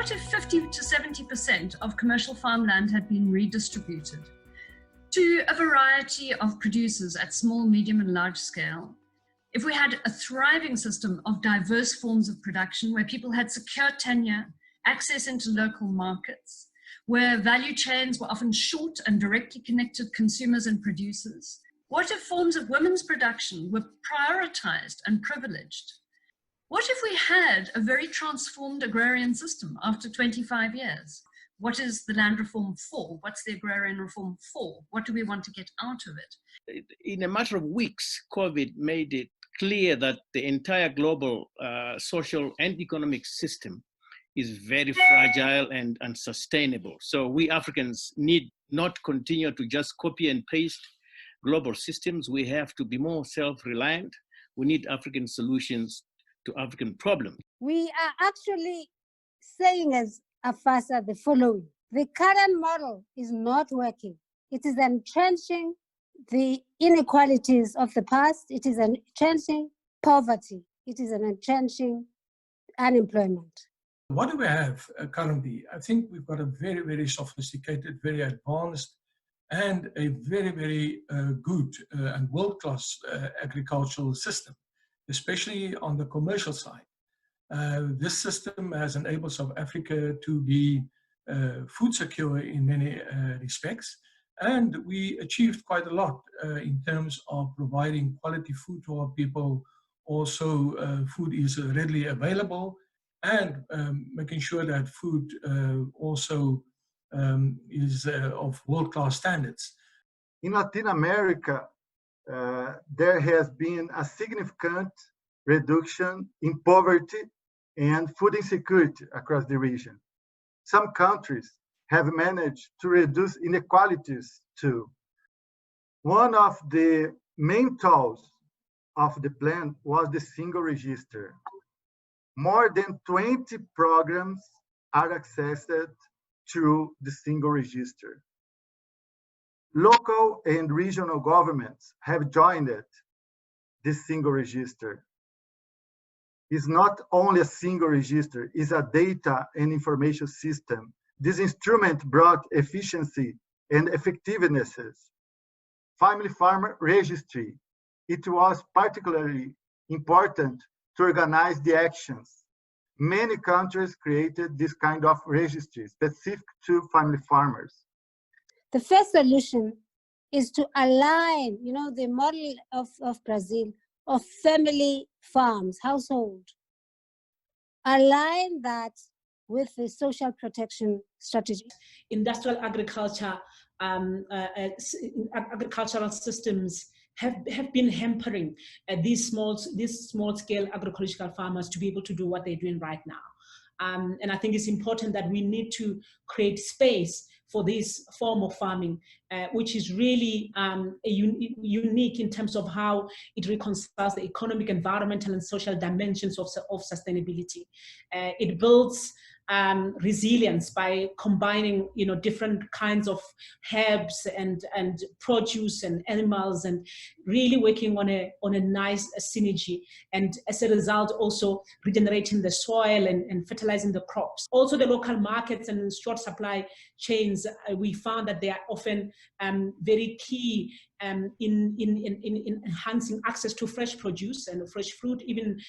What if 50 to 70% of commercial farmland had been redistributed to a variety of producers at small, medium, and large scale? If we had a thriving system of diverse forms of production where people had secure tenure, access into local markets, where value chains were often short and directly connected consumers and producers? What if forms of women's production were prioritized and privileged? What if we had a very transformed agrarian system after 25 years? What is the land reform for? What's the agrarian reform for? What do we want to get out of it? In a matter of weeks, COVID made it clear that the entire global social and economic system is very fragile and unsustainable. So we Africans need not continue to just copy and paste global systems. We have to be more self-reliant. We need African solutions to African problems. We are actually saying as AFASA the following: the current model is not working. It is entrenching the inequalities of the past. It is entrenching poverty. It is entrenching unemployment. What do we have currently? I think we've got a very, very sophisticated, very advanced, and a very, very good and world-class agricultural system, especially on the commercial side. This system has enabled South Africa to be food secure in many respects, and we achieved quite a lot in terms of providing quality food to our people. Also, food is readily available, and making sure that food also is of world-class standards. In Latin America, there has been a significant reduction in poverty and food insecurity across the region. Some countries have managed to reduce inequalities too. One of the main tools of the plan was the single register. More than 20 programs are accessed through the single register. Local and regional governments have joined this single register. It's not only a single register, it's a data and information system. This instrument brought efficiency and effectiveness. Family farmer registry. It was particularly important to organize the actions. Many countries created this kind of registry specific to family farmers. The first solution is to align, the model of Brazil, of family farms, household. Align that with the social protection strategy. Industrial agriculture, agricultural systems have been hampering these small-scale agricultural farmers to be able to do what they're doing right now. And I think it's important that we need to create space for this form of farming, which is really unique in terms of how it reconciles the economic, environmental, and social dimensions of sustainability. It builds resilience by combining, different kinds of herbs and produce and animals, and really working on a nice synergy, and as a result also regenerating the soil and fertilizing the crops. Also the local markets and short supply chains, we found that they are often very key in enhancing access to fresh produce and fresh fruit, even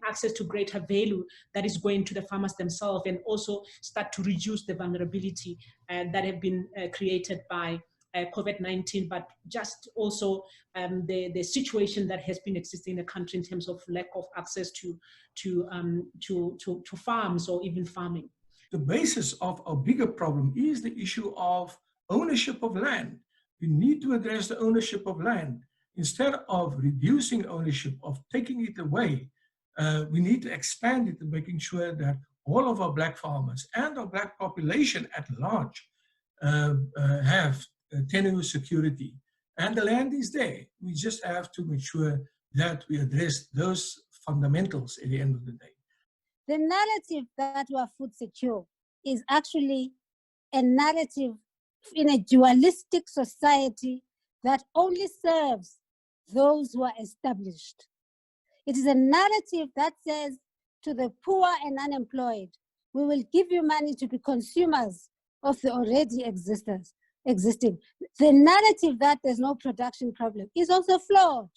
access to greater value that is going to the farmers themselves, and also start to reduce the vulnerability that have been created by COVID-19, but just also the situation that has been existing in the country in terms of lack of access to farms or even farming. The basis of a bigger problem is the issue of ownership of land. We need to address the ownership of land. Instead of reducing ownership, of taking it away, we need to expand it and making sure that all of our Black farmers and our Black population at large have tenure security. And the land is there. We just have to make sure that we address those fundamentals at the end of the day. The narrative that we are food secure is actually a narrative in a dualistic society that only serves those who are established. It is a narrative that says to the poor and unemployed, we will give you money to be consumers of the already existing. The narrative that there's no production problem is also flawed.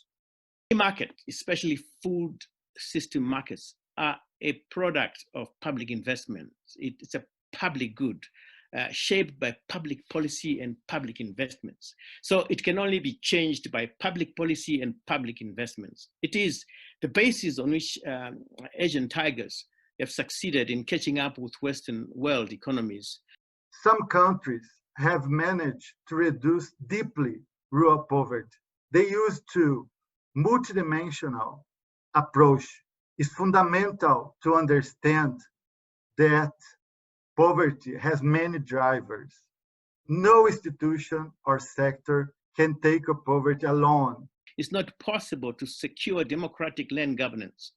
The market, especially food system markets, are a product of public investment. It's a public good shaped by public policy and public investments. So it can only be changed by public policy and public investments. It is the basis on which Asian tigers have succeeded in catching up with Western world economies. Some countries have managed to reduce deeply rural poverty. They used to multidimensional approach. Is fundamental to understand that poverty has many drivers. No institution or sector can take up poverty alone. It's not possible to secure democratic land governance.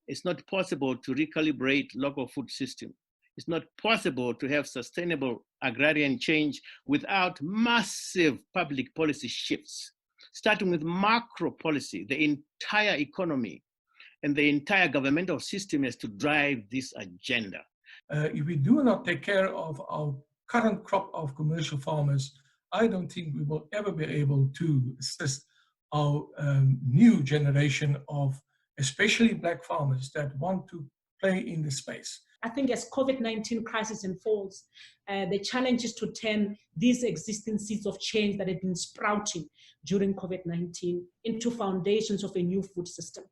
It's not possible to recalibrate local food system. It's not possible to have sustainable agrarian change without massive public policy shifts, starting with macro policy. The entire economy and the entire governmental system has to drive this agenda. If we do not take care of our current crop of commercial farmers, I don't think we will ever be able to assist our new generation of especially Black farmers that want to play in the space. I think as COVID-19 crisis unfolds, the challenge is to turn these existing seeds of change that have been sprouting during COVID-19 into foundations of a new food system.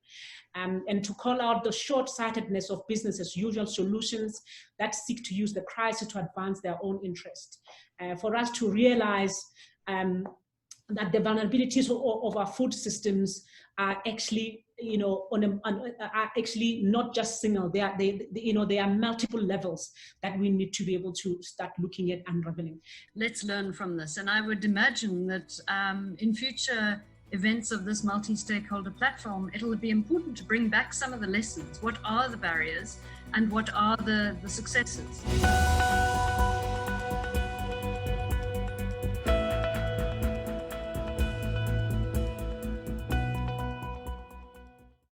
And to call out the short-sightedness of business as usual solutions that seek to use the crisis to advance their own interest. For us to realize that the vulnerabilities of our food systems are actually, are actually not just single. They are multiple levels that we need to be able to start looking at unraveling. Let's learn from this, and I would imagine that in future events of this multi-stakeholder platform, it'll be important to bring back some of the lessons. What are the barriers, and what are the successes?